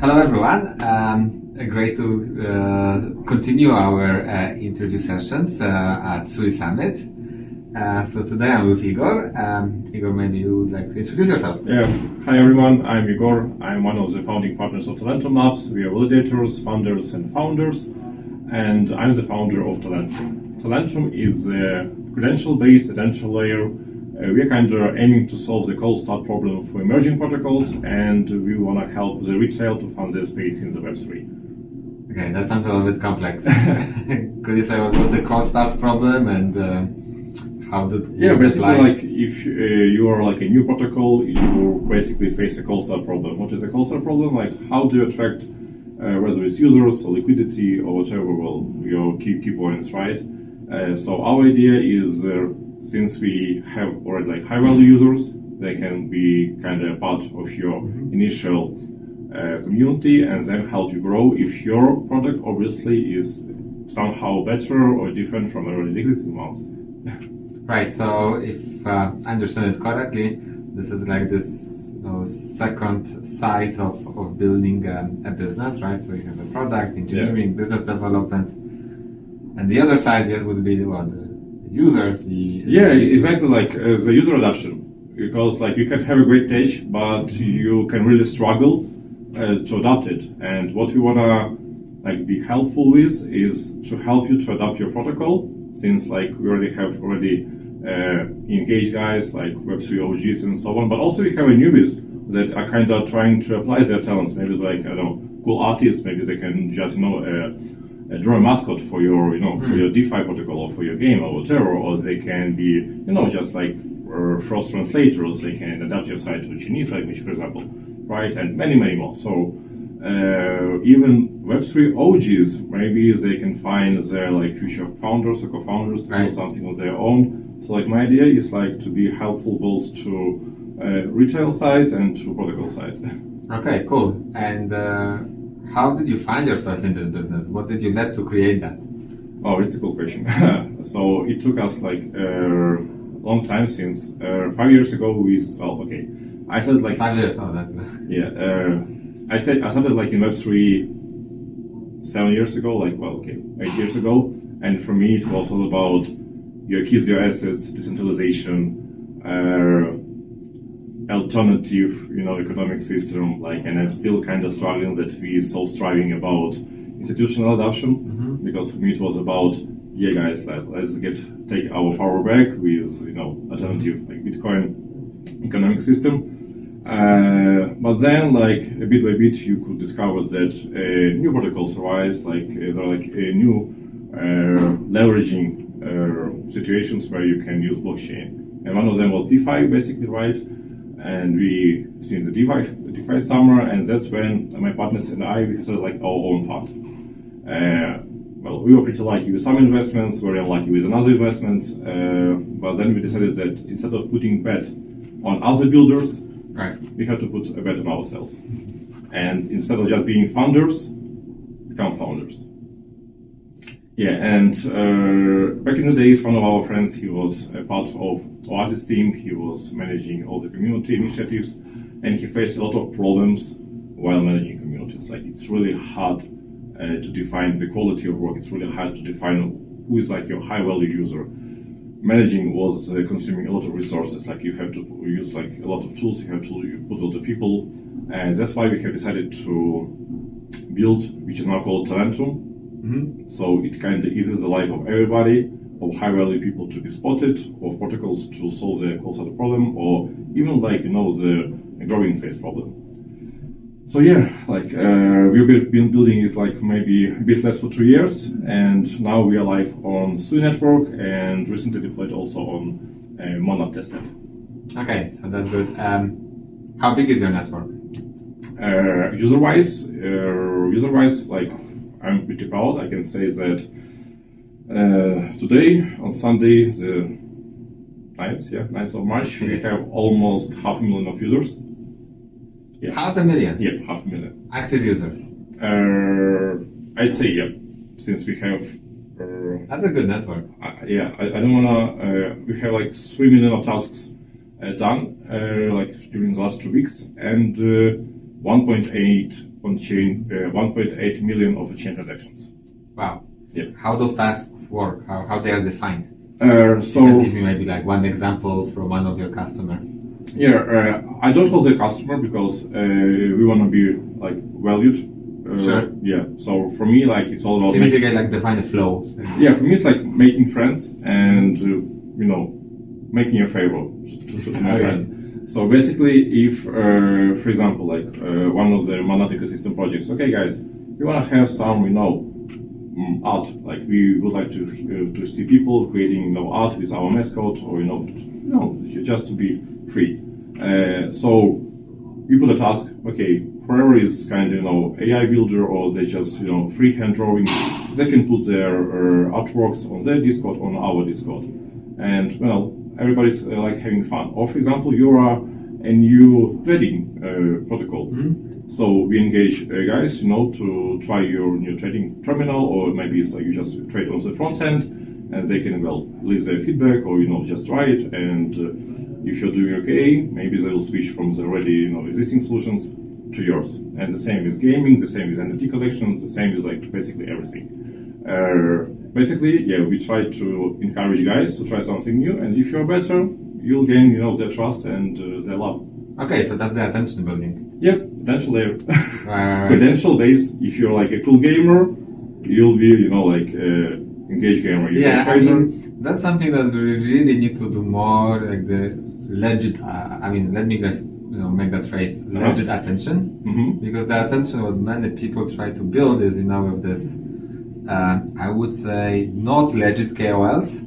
Hello everyone, great to continue our interview sessions at SUI Summit. So today I'm with Yegor. Yegor, maybe you would like to introduce yourself. Yeah, hi everyone, I'm Yegor. I'm one of the founding partners of Talentum Labs. We are validators, funders and founders, and I'm the founder of Talentum. Talentum is a credential-based attention layer. We are kind of aiming to solve the cold start problem for emerging protocols, and we want to help the retail to fund their space in the Web3. Okay, that sounds a little bit complex. Could you say what was the cold start problem and how did Yeah, basically, apply? like if you are like a new protocol, you basically face a cold start problem. What is a cold start problem? Like how do you attract whether it's users or liquidity or whatever, well, your key points, right? So our idea is since we have already like high value users, they can be kind of a part of your initial community and then help you grow if your product obviously is somehow better or different from already existing ones. Right, so if I understand it correctly, this is like this second side of building a business, right? So you have a product, engineering, business development, and the other side just would be the users. Yeah, exactly, like the user adoption, because like you can have a great page, but you can really struggle to adopt it. And what we wanna like be helpful with is to help you to adopt your protocol, since like we already have engaged guys like Web3 OGs and so on, but also we have a newbies that are kind of trying to apply their talents. Maybe it's like, I don't know, cool artists, maybe they can just, draw a mascot for your, for your DeFi protocol or for your game or whatever, or they can be, just like frost translators, they can adapt your site to Chinese language, for example, right? And many, many more. So even Web3 OGs, maybe they can find their like future founders or co-founders to build something on their own. So like my idea is like to be helpful both to retail side and to protocol side. Okay, cool. And how did you find yourself in this business? What did you let to create that? Oh, it's a cool question. So it took us like a long time since 5 years ago. I started like 5 years. Oh, that's I started like in Web3 7 years ago. 8 years ago. And for me, it was all about your keys, your assets, decentralization, alternative, economic system, and I'm still kind of struggling that we so striving about institutional adoption, because for me it was about, yeah guys, let's take our power back with, alternative like Bitcoin economic system. But then a bit by bit you could discover that new protocols arise, new leveraging situations where you can use blockchain. And one of them was DeFi, basically, right? And we seen the DeFi summer, and that's when my partners and we started our own fund. We were pretty lucky with some investments, very unlucky with another investments, but then we decided that instead of putting bet on other builders, we have to put a bet on ourselves. And instead of just being founders, become founders. Yeah, and back in the days, one of our friends, he was a part of Oasis team. He was managing all the community initiatives, and he faced a lot of problems while managing communities. It's really hard to define the quality of work. It's really hard to define who is your high-value user. Managing was consuming a lot of resources. You have to use a lot of tools. You have to put a lot of people, and that's why we have decided to build, which is now called Talentum. So it kind of eases the life of everybody, of high-value people to be spotted, of protocols to solve the cold start problem, or even the growing phase problem. So yeah, we've been building it maybe a bit less for 2 years, and now we are live on SUI network and recently deployed also on mania testnet. Okay, so that's good. How big is your network? User-wise, I'm pretty proud. I can say that today, on Sunday, the 9th of March, we have almost 500,000 of users. Yeah. 500,000? Yeah, 500,000. Active users? I'd say, yeah, since we have... That's a good network. I don't wanna... we have 3 million of tasks done during the last 2 weeks, and 1.8 million of chain transactions. Wow. Yeah. How those tasks work? How they are defined? So you can give me maybe like one example from one of your customer. Yeah, I don't call the customer because we want to be like valued. Sure. Yeah. So for me, like it's all about. So you can like define a flow. Yeah, for me it's like making friends and making a favor to my friends. So basically, if for example, like one of the Manat ecosystem projects, okay, guys, we want to have some art. Like we would like to see people creating art with our mascot, or just to be free. So we put a task. Okay, whoever is kind of AI builder, or they just freehand drawing, they can put their artworks on their Discord, on our Discord, and everybody's like having fun. Or for example, you are a new trading protocol. Mm-hmm. So we engage guys, to try your new trading terminal, or maybe it's like you just trade on the front end, and they can leave their feedback, or just try it. And if you're doing okay, maybe they will switch from the already existing solutions to yours. And the same is gaming, the same is NFT collections, the same is like basically everything. Basically, we try to encourage guys to try something new, and if you're better, you'll gain their trust and their love. Okay, so that's the attention building. Yep, attention layer. Right. Credential base. If you're like a cool gamer, you'll be engaged gamer. That's something that we really need to do more. Like the legit. Let me guys make that phrase legit attention, because the attention what many people try to build is with this. I would say not legit KOLs.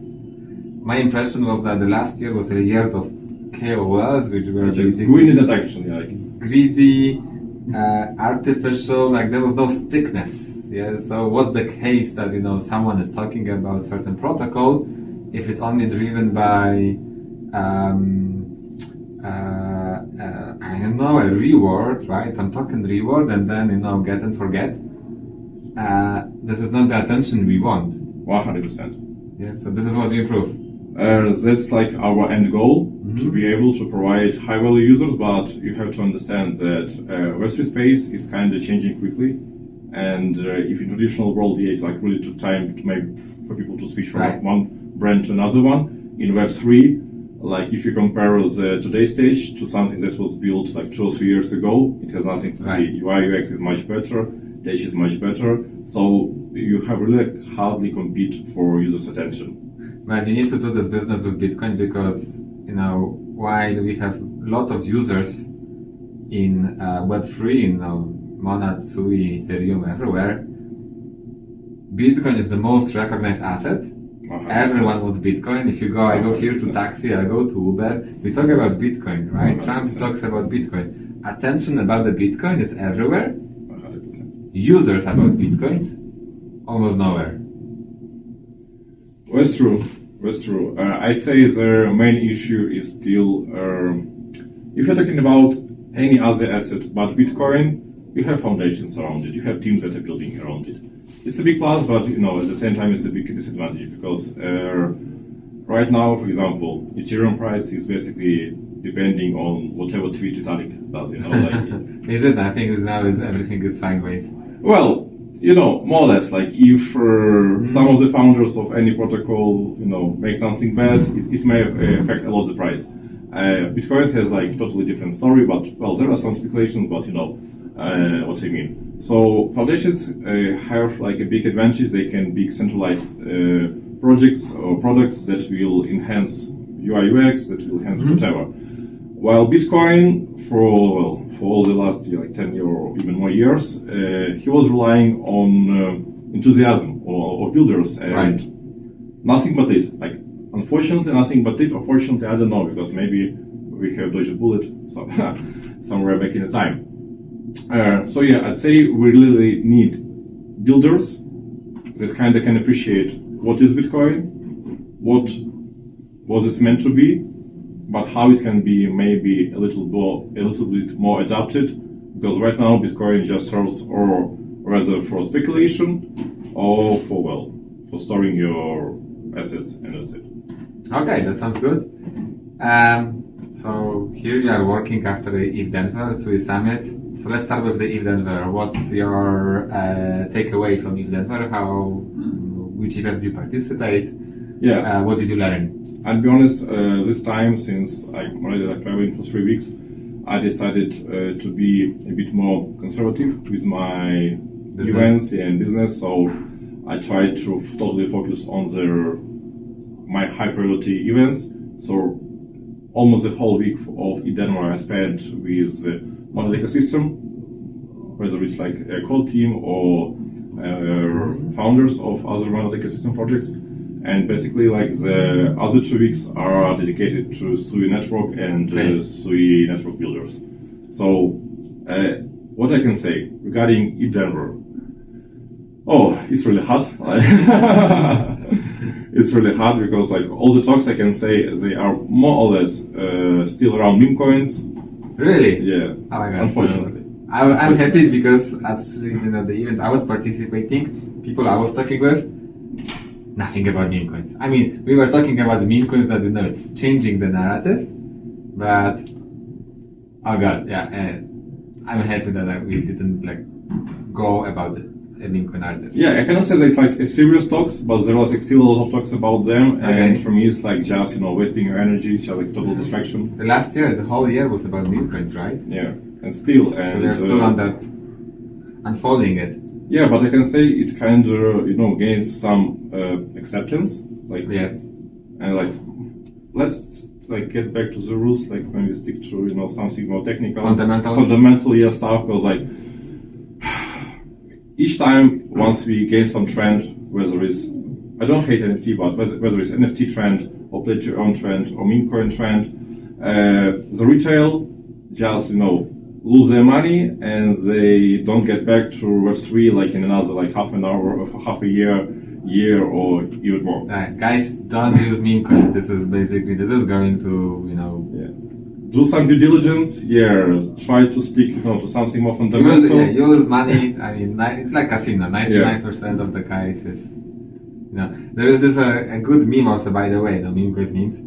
My impression was that the last year was a year of KOLs, which were greedy, artificial. Like there was no stickness. Yeah. So what's the case that someone is talking about certain protocol if it's only driven by a reward, right? Some token reward, and then get and forget. This is not the attention we want. 100%. Yeah, so this is what we improve. That's like our end goal, to be able to provide high value users, but you have to understand that Web3 space is kind of changing quickly, and if in traditional world it really took time to make for people to switch from one brand to another one, in Web3, like if you compare the today's stage to something that was built like 2 or 3 years ago, it has nothing to see. UI UX is much better, Dash is much better, so you have really hardly compete for users' attention. Well, you need to do this business with Bitcoin because, while we have a lot of users in Web3, Monad, Sui, Ethereum, everywhere, Bitcoin is the most recognized asset. 100%. Everyone wants Bitcoin. If you go, I go here to taxi, I go to Uber, we talk about Bitcoin, right? 100%. Trump talks about Bitcoin. Attention about the Bitcoin is everywhere. 100%. Users about Bitcoins, almost nowhere. That's true. I'd say the main issue is still, if you're talking about any other asset but Bitcoin, you have foundations around it, you have teams that are building around it. It's a big plus, but at the same time it's a big disadvantage because right now, for example, Ethereum price is basically depending on whatever tweet Vitalik does. Is it? I think everything is sideways. Well, more or less, like if some of the founders of any protocol, make something bad, it may affect a lot of the price. Bitcoin has like totally different story, but there are some speculations, but what I mean. So foundations have like a big advantage. They can be centralized projects or products that will enhance UI UX, that will enhance whatever. While Bitcoin, for all the last 10 years or even more years, he was relying on enthusiasm of builders and nothing but it. Like, unfortunately, nothing but it. Or fortunately, I don't know, because maybe we have dodged a bullet somewhere back in the time. So I'd say we really need builders that kind of can appreciate what is Bitcoin, what was it meant to be, but how it can be maybe a little bit more adapted, because right now Bitcoin just serves or rather for speculation or for storing your assets, and that's it. Okay, that sounds good. So here you are working after the ETH Denver SUI Summit. So let's start with the ETH Denver. What's your takeaway from ETH Denver? Which events do you participate? Yeah. What did you learn? I'll be honest, this time, since I'm already traveling for 3 weeks, I decided to be a bit more conservative with my events and business. So I tried to totally focus on my high priority events. So almost the whole week of ETH Denver I spent with Monad ecosystem, whether it's like a core team or founders of other Monad ecosystem projects. And basically, like the other 2 weeks are dedicated to SUI network and SUI network builders. So, what I can say regarding ETH Denver, it's really hard. It's really hard because like all the talks I can say, they are more or less still around meme coins. Really? Yeah. Oh my God. Unfortunately. I'm happy because actually, the events I was participating, people I was talking with, nothing about meme coins. I mean, we were talking about the meme coins that it's changing the narrative, but oh God, yeah, I'm happy that we didn't go about it. A meme coin narrative. Yeah, I cannot say there's like a serious talks, but there was still a lot of talks about them, and for me it's like just wasting your energy, it's just like total distraction. The last year, the whole year was about meme coins, right? Yeah, and still, so we're still on that, unfolding it. Yeah, but I can say it kind of gains some acceptance, yes, and let's get back to the rules, maybe stick to something more technical, fundamental stuff, because each time, once we gain some trend, whether it's, I don't hate NFT, but whether it's NFT trend, or play to your own trend, or meme coin trend, the retail just, lose their money, and they don't get back to Web3 in another half an hour, or half a year, or even more. Guys, don't use meme coins. This is going to, do some due diligence. Try to stick, to something more fundamental. You lose money. I mean, it's like casino. 99% of the cases. There is this a good meme also, by the way. The meme coins memes.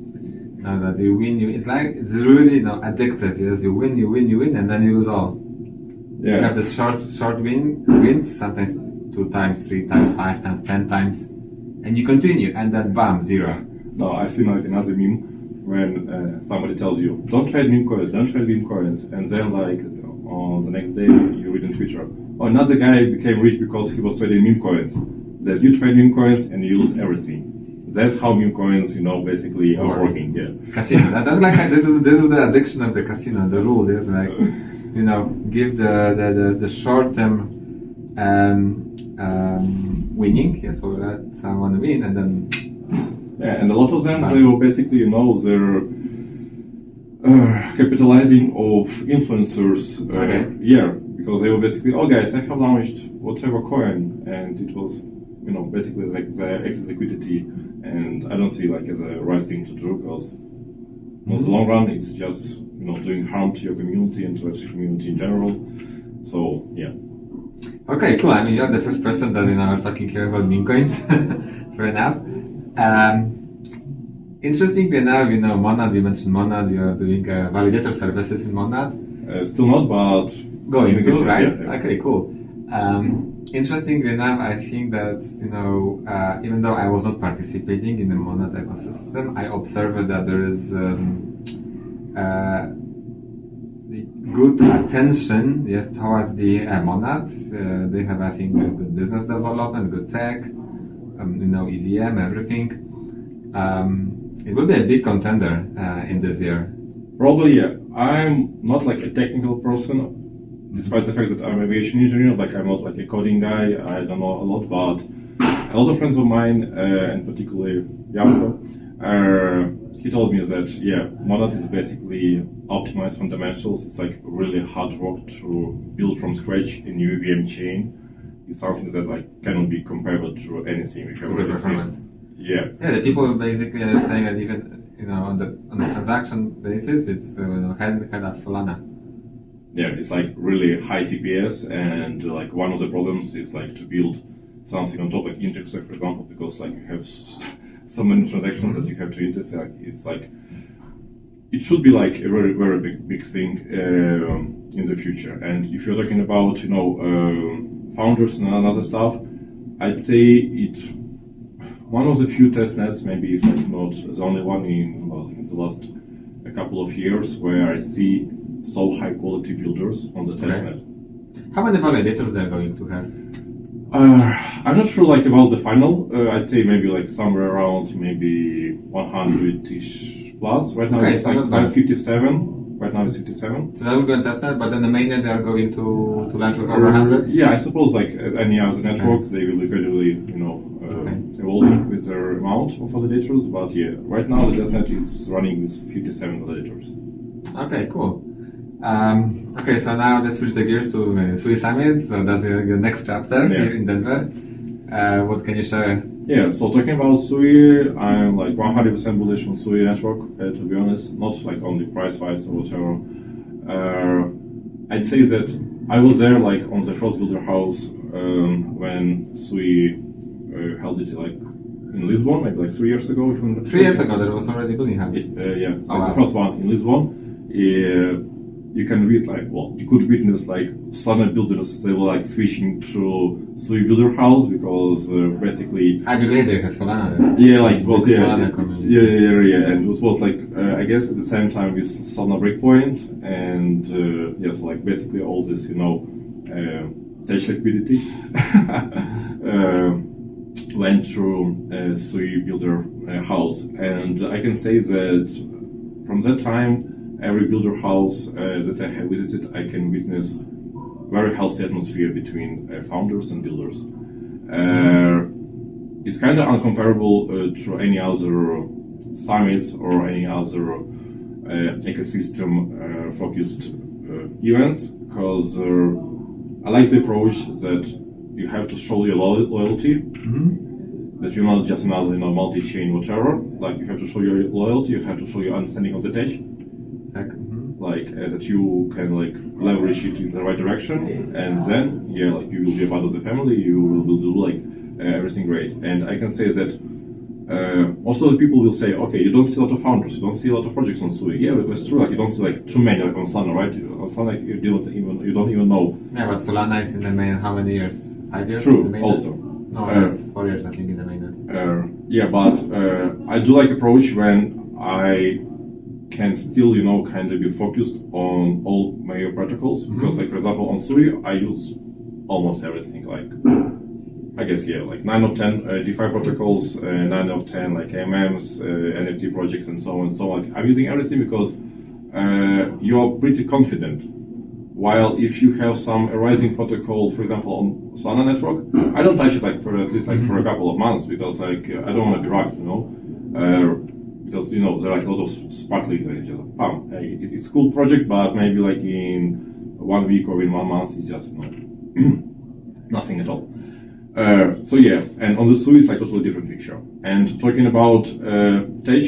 That you win, it's really addictive. Yes, you win, and then you lose all. Yeah. You have this short wins, sometimes 2 times, 3 times, 5 times, 10 times, and you continue, and then bam, 0. No, I've seen another meme when somebody tells you, don't trade meme coins, and then on the next day you read on Twitter, another guy became rich because he was trading meme coins. That you trade meme coins and you lose everything. That's how meme coins, basically are working. Yeah. Casino. That's this is the addiction of the casino. The rules is give the short term winning. Yeah, so let someone win, and then. Yeah, and a lot of them they will basically they're capitalizing of influencers. Because they were basically, guys, I have launched whatever coin, and it was basically the exit liquidity, and I don't see as a right thing to do, because in the long run it's just doing harm to your community and to the community in general. So yeah. Okay, cool. I mean, you're the first person that are talking here about meme coins. Fair enough. Interestingly enough, Monad. You mentioned Monad. You are doing validator services in Monad. Still not, but going to, right? Yeah. Okay, cool. Interestingly enough, I think that even though I was not participating in the Monad ecosystem, I observed that there is good attention, towards the Monad. They have, I think, good business development, good tech, EVM, everything. It will be a big contender in this year. Probably, yeah. I'm not a technical person, despite the fact that I'm an aviation engineer. I'm not a coding guy. I don't know a lot, but a lot of friends of mine, and particularly Janko, he told me that Monad is basically optimized fundamentals. It's really hard work to build from scratch a new EVM chain. It's something that cannot be comparable to anything we have already seen. Yeah, the people basically are saying that even on the transaction basis, it's head as Solana. Yeah, it's really high TPS, and one of the problems is to build something on top, intersect, for example, because you have so many transactions that you have to intersect. It's it should be like a very, very big thing in the future. And if you're talking about, founders and other stuff, I'd say it's one of the few testnets, maybe if not the only one in the last a couple of years, where I see so high quality builders on the testnet. How many validators they're going to have? I'm not sure about the final. I'd say maybe somewhere around maybe 100-ish plus. Right now it's 57. Right now it's 57. So that will go in testnet, but then the mainnet they are going to launch with over 100? Yeah, I suppose as any other networks, they will be gradually, evolving with their amount of validators. But yeah, right now the testnet is running with 57 validators. Okay, cool. Okay, so now let's switch the gears to SUI Summit. So that's the next chapter here in Denver. What can you share? Yeah, so talking about SUI, I'm 100% bullish on SUI network, to be honest, not only price-wise or whatever. I'd say that I was there on the first builder house when SUI held it in Lisbon, maybe 3 years ago. 3 years ago, there was already building house. Yeah, the first one in Lisbon. You can read you could witness Solana builders, they were switching to SUI builder house because basically I believe they have Solana there. Yeah, it was Solana community. Yeah, and it was I guess at the same time with Solana breakpoint and so basically all this cash liquidity went through SUI builder house, and I can say that from that time. Every builder house that I have visited, I can witness very healthy atmosphere between founders and builders. It's kind of uncomparable to any other summits or any other ecosystem focused events, because I like the approach that you have to show your loyalty. That you're not just another multi-chain whatever. You have to show your loyalty, you have to show your understanding of the tech. That you can leverage it in the right direction, and then you will be a part of the family. You will do everything great. And I can say that most of the people will say, okay, you don't see a lot of founders, you don't see a lot of projects on SUI. Yeah, that's true. You don't see too many on Solana, right? On Solana, you don't even know. Yeah, but Solana is in the main how many years? 5 years. True. In the Also. No, yes, 4 years I think in the mainnet. Yeah, but I do approach when I can still, kind of be focused on all major protocols, because, for example, on SUI, I use almost everything. I guess, 9 of 10 DeFi protocols, 9 of 10 AMMs, NFT projects, and so on and so on. I'm using everything because you're pretty confident. While if you have some arising protocol, for example, on Solana network, I don't touch it for at least for a couple of months, because I don't want to be rugged, because there are a lot of sparkling it's a cool project, but maybe in 1 week or in 1 month it's just nothing at all. So yeah, and on the SUI it's totally different picture. And talking about tech,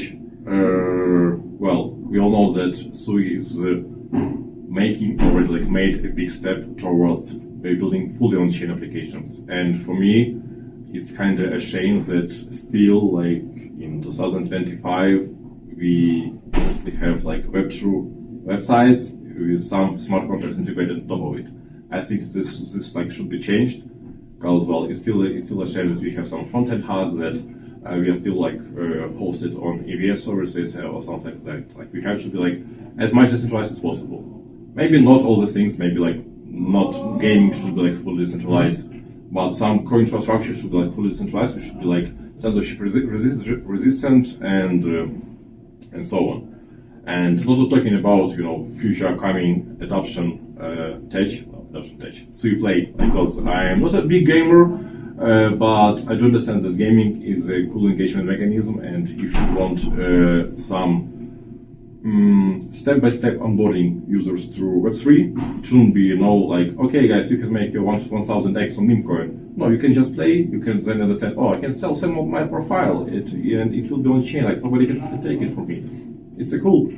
well, we all know that SUI is already made a big step towards building fully on-chain applications. And for me, it's kind of a shame that still in 2025 we mostly have Web2 websites with some smart contracts integrated on top of it. I think this should be changed, because it's still a shame that we have some front-end hard that we are still hosted on EVS services or something like that. We have to be as much decentralized as possible. Maybe not all the things. Maybe not gaming should be fully decentralized. But some core infrastructure should be fully decentralized. We should be censorship resistant and so on. And also talking about future coming adoption tech, SUI Play, because I am not a big gamer, but I do understand that gaming is a cool engagement mechanism, and if you want some step-by-step onboarding users through Web3, it shouldn't be okay guys, you can make your 1000x on Memecoin. No, you can just play, you can then understand, I can sell some of my profile, and it will be on chain, nobody can take it from me. It's a cool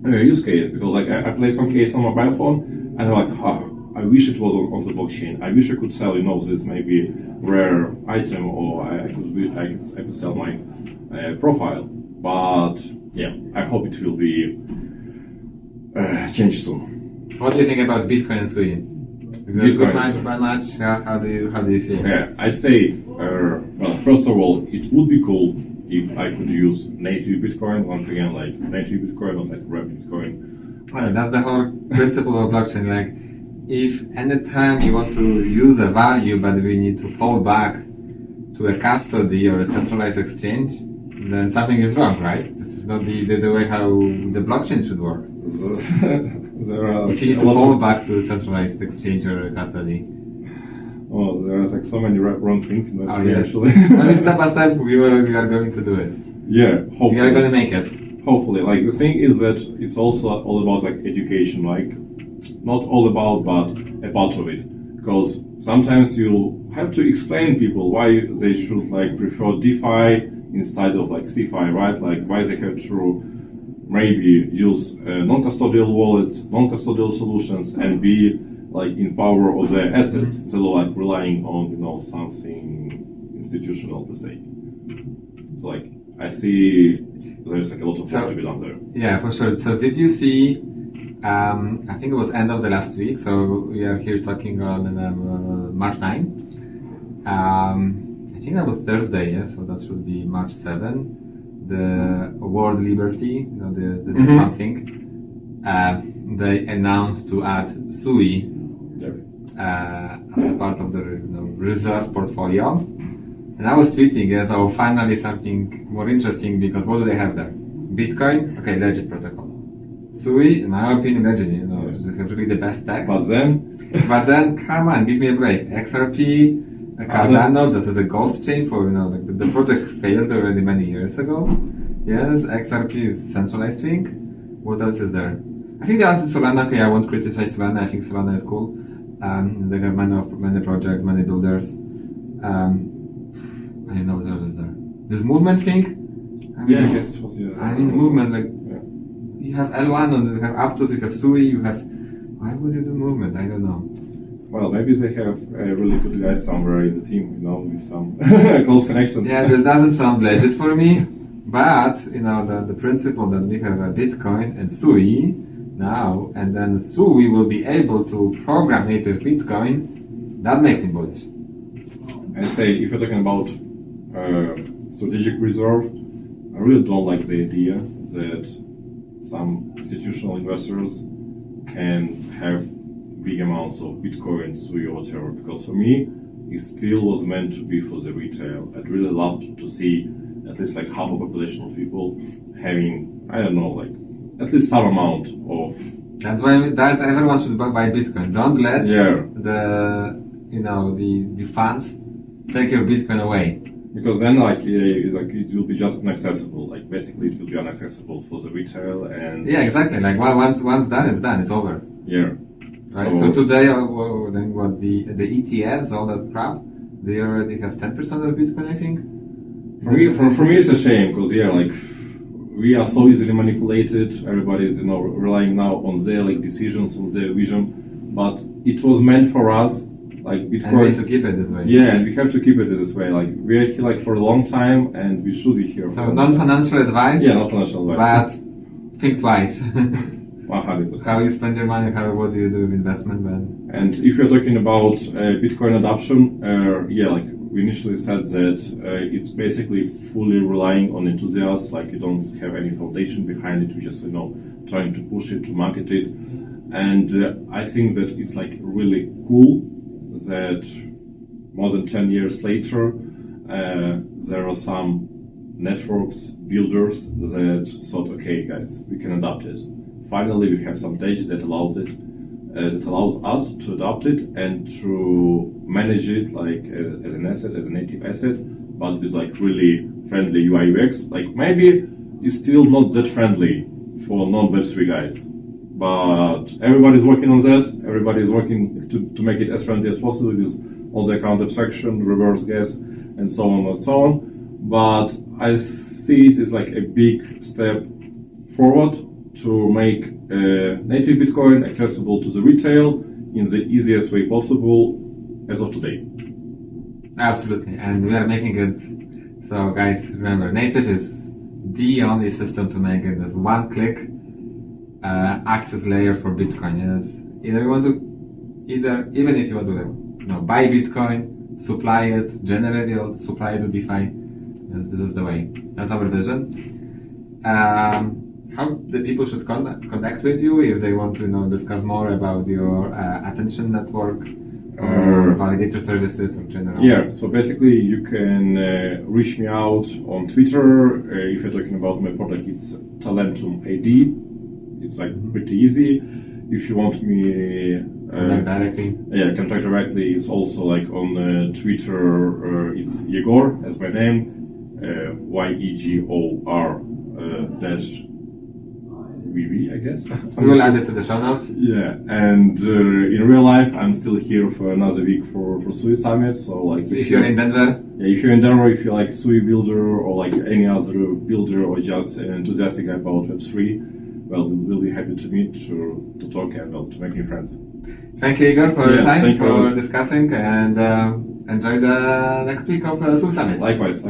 use case, because I play some case on my mobile phone, and I'm I wish it was on the blockchain. I wish I could sell, this maybe rare item, or I could sell my profile. But yeah, I hope it will be changed soon. What do you think about Bitcoin and SUI? Is it a good match, bad match? How do you see it? Yeah, I'd say, well, first of all, it would be cool if I could use native Bitcoin, once again, like native Bitcoin, not like wrapped Bitcoin. Well, that's the whole principle of blockchain. Like, if anytime you want to use a value, but we need to fall back to a custody or a centralized exchange, then something is wrong, right? This is not the way how the blockchain should work. If you need to fall back to a centralized exchange or a custody. Oh, there's like so many wrong things in that yes. actually. I mean, step by step, we are going to do it. Yeah, hopefully. We are going to make it. Hopefully. Like, the thing is that it's also all about like education, like not all about, but a part of it. Because sometimes you have to explain people why they should like prefer DeFi instead of like CeFi, right? Like why they have to maybe use non-custodial wallets, non-custodial solutions, and be like in power of their assets instead of like relying on something institutional per se. So like I see there's like a lot of work to be done there. Yeah, for sure. So did you see? I think it was end of the last week. So we are here talking on March 9. I think that was Thursday. Yeah, so that should be March 7. The World Liberty, the Trump thing. They announced to add SUI as a part of the reserve portfolio. And I was tweeting, so finally something more interesting, because what do they have there? Bitcoin, okay, legit protocol. SUI, in my opinion, legit, they have really the best tech. But then, come on, give me a break. XRP, Cardano, this is a ghost chain for, the project failed already many years ago. Yes, XRP is centralized thing. What else is there? I think the answer is Solana. Okay, I won't criticize Solana. I think Solana is cool. They have many projects, many builders. I don't know what else is there. This movement thing? I guess it was, movement, like, you have L1, and you have Aptos, you have SUI, you have... Why would you do movement? I don't know. Well, maybe they have a really good guy somewhere in the team, with some close connections. Yeah, this doesn't sound legit for me, but, the principle that we have a Bitcoin and SUI now, and then SUI will be able to program native Bitcoin, that makes me bullish. I say, if you're talking about strategic reserve, I really don't like the idea that some institutional investors can have big amounts of Bitcoin, SUI, or whatever, because for me, it still was meant to be for the retail. I'd really love to see at least like half a population of people having, I don't know, like at least some amount of... That's why everyone should buy Bitcoin. Don't let the funds take your Bitcoin away. Because then it will be just inaccessible. Like basically it will be inaccessible for the retail and... Yeah, exactly. Like once done, it's done. It's over. Yeah. Right. So today, then what the ETFs, all that crap, they already have 10% of Bitcoin, I think. For me, it's a shame because we are so easily manipulated. Everybody's relying now on their decisions, on their vision. But it was meant for us, like Bitcoin. And we need to keep it this way. Yeah, and we have to keep it this way. Like we are here for a long time, and we should be here. So non-financial advice. Yeah, not financial advice. But think twice. 100%. How you spend your money, what do you do with investment then? And if you're talking about Bitcoin adoption, we initially said that it's basically fully relying on enthusiasts, like you don't have any foundation behind it, we just, trying to push it, to market it. And I think that it's really cool that more than 10 years later, there are some networks, builders that thought, okay guys, we can adopt it. Finally, we have some data that allows us to adopt it and to manage it as an asset, as a native asset, but with really friendly UI UX. Maybe it's still not that friendly for non-Web3 guys, but everybody's working on that. Everybody's working to make it as friendly as possible with all the account abstraction, reverse guess, and so on and so on. But I see it as a big step forward to make native Bitcoin accessible to the retail in the easiest way possible as of today. Absolutely, and we are making it. So guys, remember, native is the only system to make it is one-click access layer for Bitcoin. Yes, even if you want to buy Bitcoin, supply it, generate it, supply it to DeFi. Yes, this is the way. That's our vision. How the people should connect with you if they want to discuss more about your attention network or validator services in general? Yeah, so basically you can reach me out on Twitter. If you're talking about my product, it's Talentum AD. It's pretty easy. If you want me contact directly. Yeah, contact directly. It's also on Twitter. It's Yegor as my name. YEGOR dash VV, I guess. We will add it to the show notes. Yeah, and in real life, I'm still here for another week for Sui Summit. So if you're in Denver, yeah, if you're in Denver, if you like Sui builder or any other builder or just enthusiastic about Web3, well, we'll be happy to meet to talk and to make new friends. Thank you, Igor, for your time, for discussing, and enjoy the next week of Sui Summit. Likewise.